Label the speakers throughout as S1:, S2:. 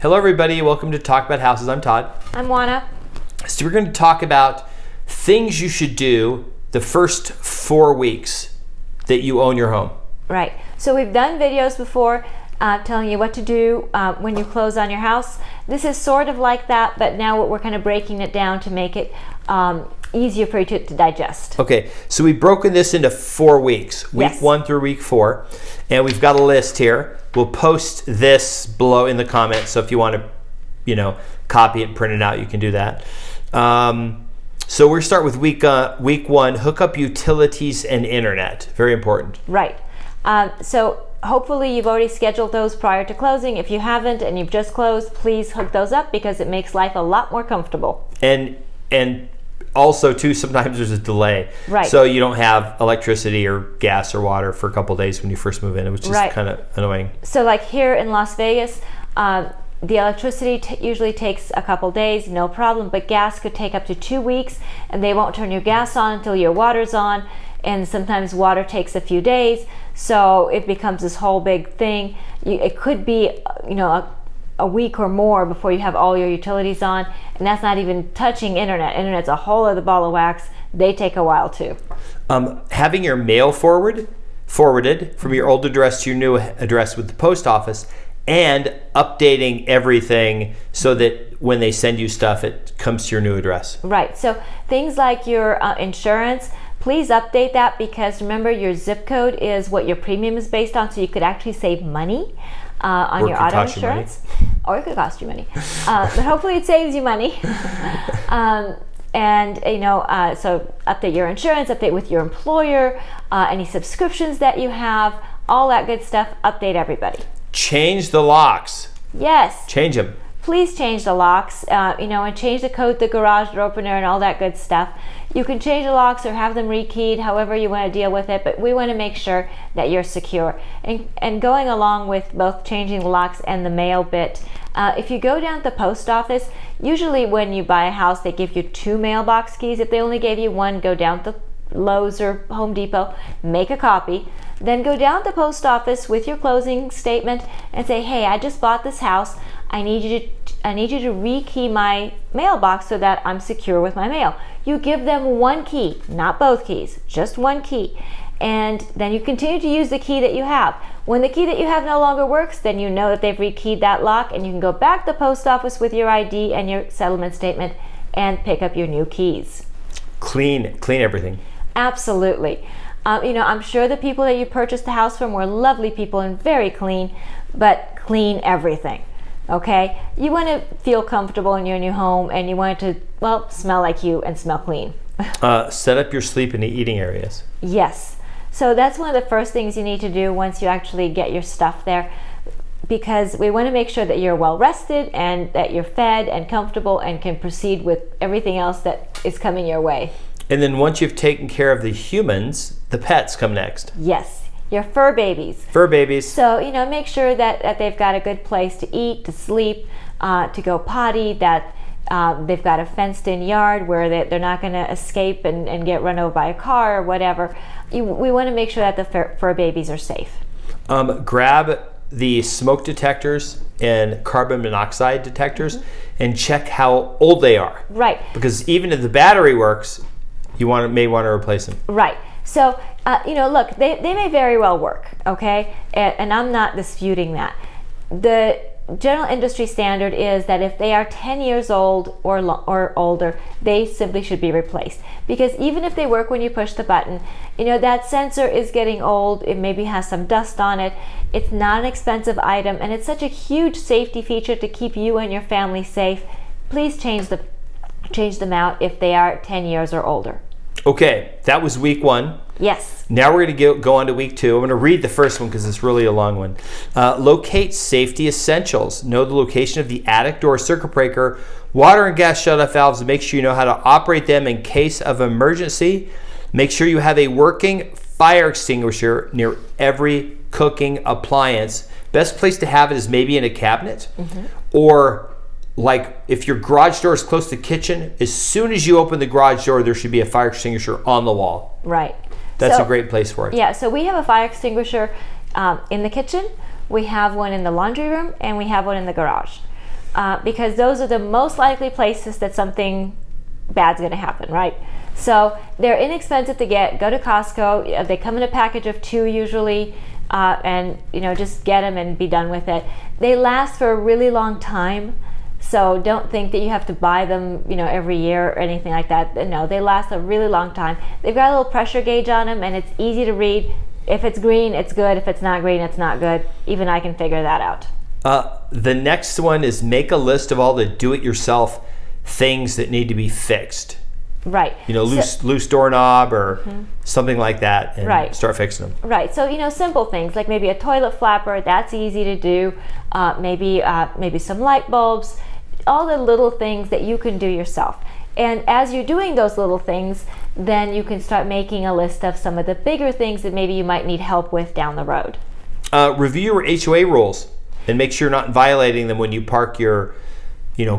S1: Hello everybody, welcome to Talk About Houses. I'm Todd.
S2: I'm Oana.
S1: So we're going to talk about things you should do the first 4 weeks that you own your home.
S2: Right. So we've done videos before telling you what to do when you close on your house. This is sort of like that, but now we're kind of breaking it down to make it easier for you to digest.
S1: Okay, so we've broken this into 4 weeks, week
S2: Yes.
S1: 1 through week 4, and we've got a list here. We'll post this below in the comments, so if you want to, copy it and print it out, you can do that. So we're start with week 1, hook up utilities and internet. Very important.
S2: Right. So hopefully you've already scheduled those prior to closing. If you haven't and you've just closed, please hook those up because it makes life a lot more comfortable.
S1: And also too, sometimes there's a delay.
S2: Right.
S1: So you don't have electricity or gas or water for a couple of days when you first move in, which is
S2: Right.
S1: kind of annoying.
S2: So like here in Las Vegas, the electricity usually takes a couple days, no problem, but gas could take up to 2 weeks, and they won't turn your gas on until your water's on, and sometimes water takes a few days, so it becomes this whole big thing. It could be, a week or more before you have all your utilities on, and that's not even touching internet. Internet's a whole other ball of wax. They take a while too.
S1: Having your mail forwarded from your old address to your new address with the post office, and updating everything so that when they send you stuff, it comes to your new address.
S2: Right. So things like your insurance, please update that, because remember, your zip code is what your premium is based on, so you could actually save money on your auto insurance. Or it could cost you money. But hopefully it saves you money. So update your insurance, update with your employer, any subscriptions that you have, all that good stuff, update everybody.
S1: Change the locks.
S2: Yes.
S1: Change them.
S2: Please change the locks, and change the code, the garage door opener, and all that good stuff. You can change the locks or have them rekeyed, however you want to deal with it, but we want to make sure that you're secure. And going along with both changing the locks and the mail bit, if you go down to the post office, usually when you buy a house, they give you 2 mailbox keys. If they only gave you 1, go down to Lowe's or Home Depot, make a copy, then go down to the post office with your closing statement and say, hey, I just bought this house. I need you to rekey my mailbox so that I'm secure with my mail. You give them 1 key, not both keys, just 1 key. And then you continue to use the key that you have. When the key that you have no longer works, then you know that they've rekeyed that lock, and you can go back to the post office with your ID and your settlement statement and pick up your new keys.
S1: Clean everything.
S2: Absolutely. I'm sure the people that you purchased the house from were lovely people and very clean, but clean everything. Okay? You want to feel comfortable in your new home, and you want it to, smell like you and smell clean.
S1: Set up your sleep and eating areas.
S2: Yes. So that's one of the first things you need to do once you actually get your stuff there, because we want to make sure that you're well rested and that you're fed and comfortable and can proceed with everything else that is coming your way.
S1: And then once you've taken care of the humans, the pets come next.
S2: Yes. Your fur babies.
S1: Fur babies.
S2: So, make sure that they've got a good place to eat, to sleep, to go potty, that they've got a fenced-in yard where they're not going to escape and get run over by a car or whatever. We want to make sure that the fur babies are safe.
S1: Grab the smoke detectors and carbon monoxide detectors and check how old they are.
S2: Right.
S1: Because even if the battery works, you may want to replace them.
S2: Right. So, look, they may very well work, okay? And I'm not disputing that. The general industry standard is that if they are 10 years old or older, they simply should be replaced. Because even if they work when you push the button, that sensor is getting old. It maybe has some dust on it. It's not an expensive item, and it's such a huge safety feature to keep you and your family safe. Please change them out if they are 10 years or older.
S1: Okay, that was week 1.
S2: Yes.
S1: Now we're going to go on to week 2. I'm going to read the first one because it's really a long one. Locate safety essentials. Know the location of the attic door circuit breaker, water and gas shutoff valves, and make sure you know how to operate them in case of emergency. Make sure you have a working fire extinguisher near every cooking appliance. Best place to have it is maybe in a cabinet, or like if your garage door is close to the kitchen, as soon as you open the garage door, there should be a fire extinguisher on the wall.
S2: Right.
S1: That's a great place for it.
S2: Yeah, so we have a fire extinguisher in the kitchen, we have one in the laundry room, and we have one in the garage. because those are the most likely places that something bad's going to happen, right? So they're inexpensive to get. Go to Costco. They come in a package of 2 usually, and just get them and be done with it. They last for a really long time, so don't think that you have to buy them every year or anything like that. No, they last a really long time. They've got a little pressure gauge on them, and it's easy to read. If it's green, it's good. If it's not green, it's not good. Even I can figure that out.
S1: The next one is make a list of all the do-it-yourself things that need to be fixed.
S2: Right.
S1: Loose doorknob or something like that, and start fixing them.
S2: Right. So simple things like maybe a toilet flapper. That's easy to do. Maybe some light bulbs. All the little things that you can do yourself. And as you're doing those little things, then you can start making a list of some of the bigger things that maybe you might need help with down the road.
S1: Review your HOA rules and make sure you're not violating them when you park your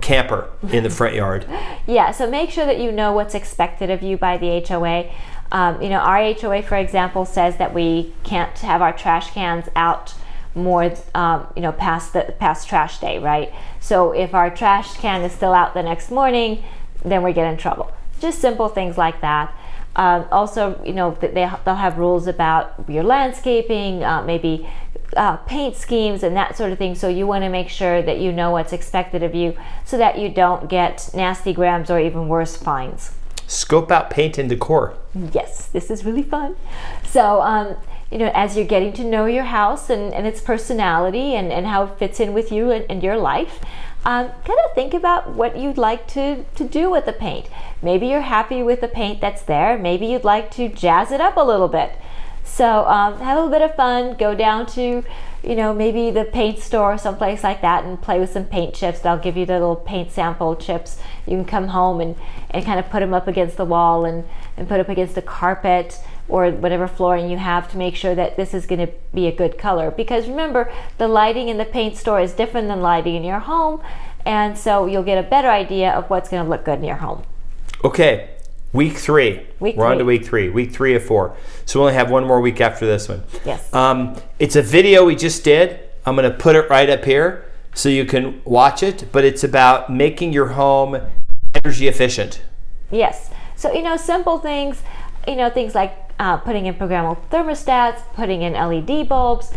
S1: camper in the front yard.
S2: Yeah, so make sure that you know what's expected of you by the HOA. Our HOA, for example, says that we can't have our trash cans out more, past trash day, right? So if our trash can is still out the next morning, then we get in trouble. Just simple things like that. Also, they'll have rules about your landscaping, maybe paint schemes and that sort of thing. So you want to make sure that you know what's expected of you so that you don't get nasty grams or even worse, fines.
S1: Scope out paint and decor.
S2: Yes, this is really fun. So, as you're getting to know your house and its personality and how it fits in with you and your life, kind of think about what you'd like to do with the paint. Maybe you're happy with the paint that's there. Maybe you'd like to jazz it up a little bit. So have a little bit of fun. Go down to, maybe the paint store or someplace like that and play with some paint chips. They'll give you the little paint sample chips. You can come home and kind of put them up against the wall and put up against the carpet or whatever flooring you have to make sure that this is going to be a good color. Because remember, the lighting in the paint store is different than lighting in your home, and so you'll get a better idea of what's going to look good in your home.
S1: Okay, week 3. We're on to week 3. Week 3 of 4. So we only have one more week after this one.
S2: Yes.
S1: It's a video we just did. I'm going to put it right up here so you can watch it, but it's about making your home energy efficient.
S2: Yes. So, simple things, things like putting in programmable thermostats, putting in LED bulbs,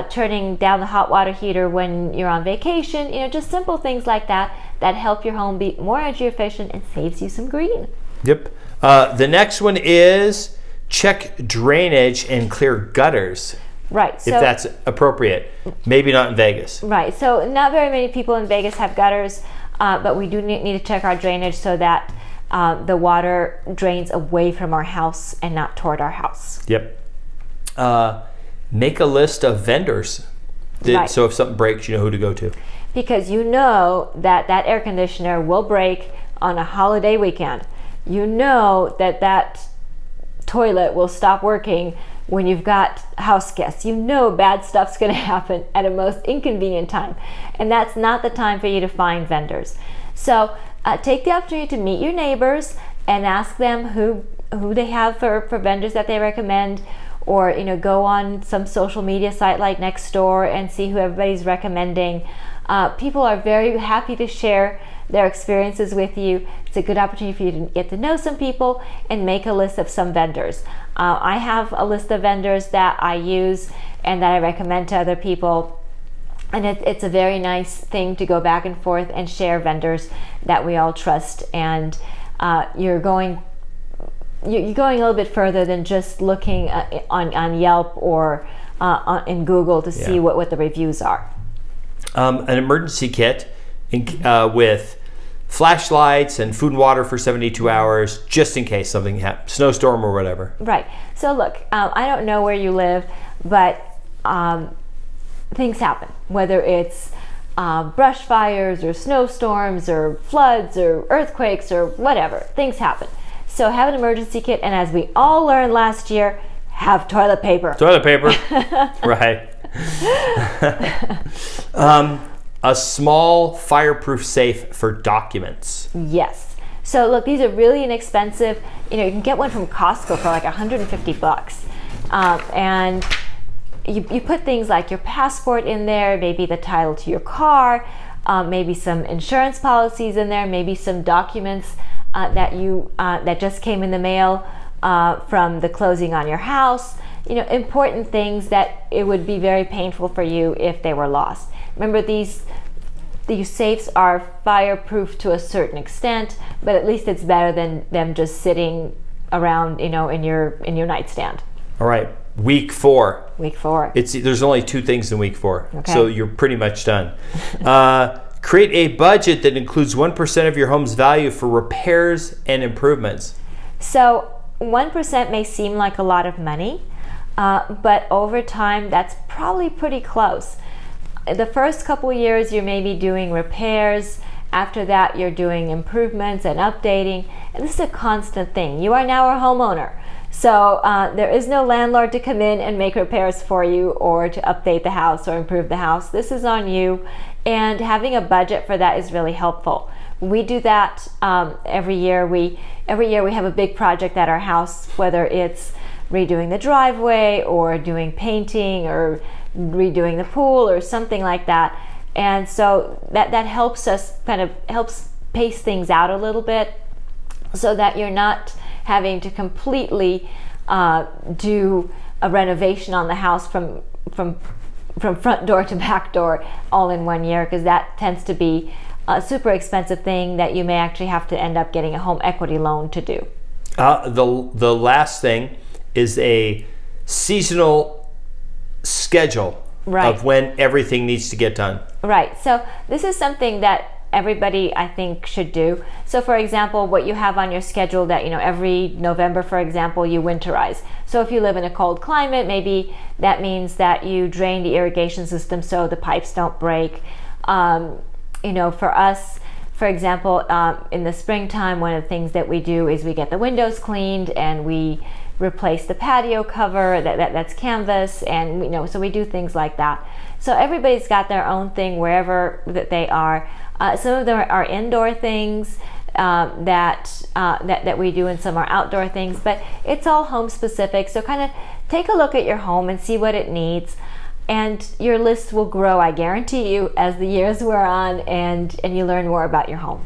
S2: turning down the hot water heater when you're on vacation, just simple things like that help your home be more energy efficient and saves you some green.
S1: Yep. The next one is check drainage and clear gutters.
S2: Right. So,
S1: if that's appropriate. Maybe not in Vegas.
S2: Right. So not very many people in Vegas have gutters, but we do need to check our drainage so that the water drains away from our house and not toward our house.
S1: Yep. Make a list of vendors.
S2: Right.
S1: So if something breaks, you know who to go to.
S2: Because that air conditioner will break on a holiday weekend. That toilet will stop working when you've got house guests. Bad stuff's going to happen at a most inconvenient time. And that's not the time for you to find vendors. So take the opportunity to meet your neighbors and ask them who they have for vendors that they recommend, or go on some social media site like Nextdoor and see who everybody's recommending. People are very happy to share their experiences with you. It's a good opportunity for you to get to know some people and make a list of some vendors. I have a list of vendors that I use and that I recommend to other people. And it's a very nice thing to go back and forth and share vendors that we all trust. And you're going a little bit further than just looking on Yelp or in Google to see what the reviews are.
S1: An emergency kit with flashlights and food and water for 72 hours, just in case something happens, snowstorm or whatever.
S2: Right. So look, I don't know where you live, but things happen, whether it's brush fires or snowstorms or floods or earthquakes or whatever. Things happen. So have an emergency kit, and as we all learned last year, have toilet paper.
S1: Toilet paper, right. A small fireproof safe for documents.
S2: Yes. So look, these are really inexpensive. You can get one from Costco for like $150. And you put things like your passport in there, maybe the title to your car, maybe some insurance policies in there, maybe some documents that just came in the mail from the closing on your house. Important things that it would be very painful for you if they were lost. Remember, these safes are fireproof to a certain extent, but at least it's better than them just sitting around, in your nightstand.
S1: All right, week 4.
S2: Week 4.
S1: There's only 2 things in week 4,
S2: okay.
S1: So you're pretty much done. Create a budget that includes 1% of your home's value for repairs and improvements.
S2: So 1% may seem like a lot of money, but over time, that's probably pretty close. The first couple years, you may be doing repairs. After that, you're doing improvements and updating. And this is a constant thing. You are now a homeowner. So there is no landlord to come in and make repairs for you or to update the house or improve the house. This is on you. And having a budget for that is really helpful. We do that every year. Every year we have a big project at our house, whether it's redoing the driveway or doing painting or redoing the pool or something like that. And so that helps us helps pace things out a little bit so that you're not having to completely do a renovation on the house from front door to back door all in one year, because that tends to be a super expensive thing that you may actually have to end up getting a home equity loan to do.
S1: The last thing is a seasonal schedule of when everything needs to get done.
S2: Right. So this is something that everybody, I think, should do. So for example, what you have on your schedule that, every November, for example, you winterize. So if you live in a cold climate, maybe that means that you drain the irrigation system so the pipes don't break. For us, for example, in the springtime, one of the things that we do is we get the windows cleaned and we replace the patio cover that's canvas, and so we do things like that. So everybody's got their own thing wherever that they are. Some of them are indoor things that we do, and some are outdoor things, but it's all home specific. So kind of take a look at your home and see what it needs, and your list will grow, I guarantee you, as the years wear on and you learn more about your home.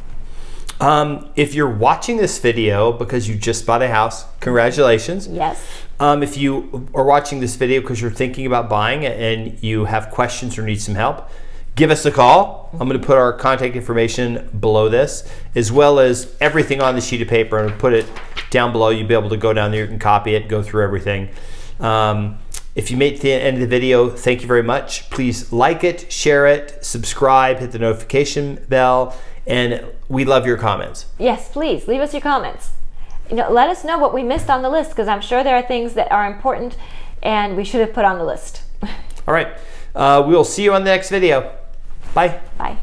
S1: If you're watching this video because you just bought a house, congratulations.
S2: Yes.
S1: If you are watching this video because you're thinking about buying and you have questions or need some help, give us a call. I'm going to put our contact information below this, as well as everything on the sheet of paper, and put it down below. You'll be able to go down there and copy it, go through everything. If you made it to the end of the video, thank you very much. Please like it, share it, subscribe, hit the notification bell, and we love your comments. Yes, please leave us your comments. Let us know what we missed on the list, because I'm sure there are things that are important and we should have put on the list. All right. We'll see you on the next video. Bye. Bye.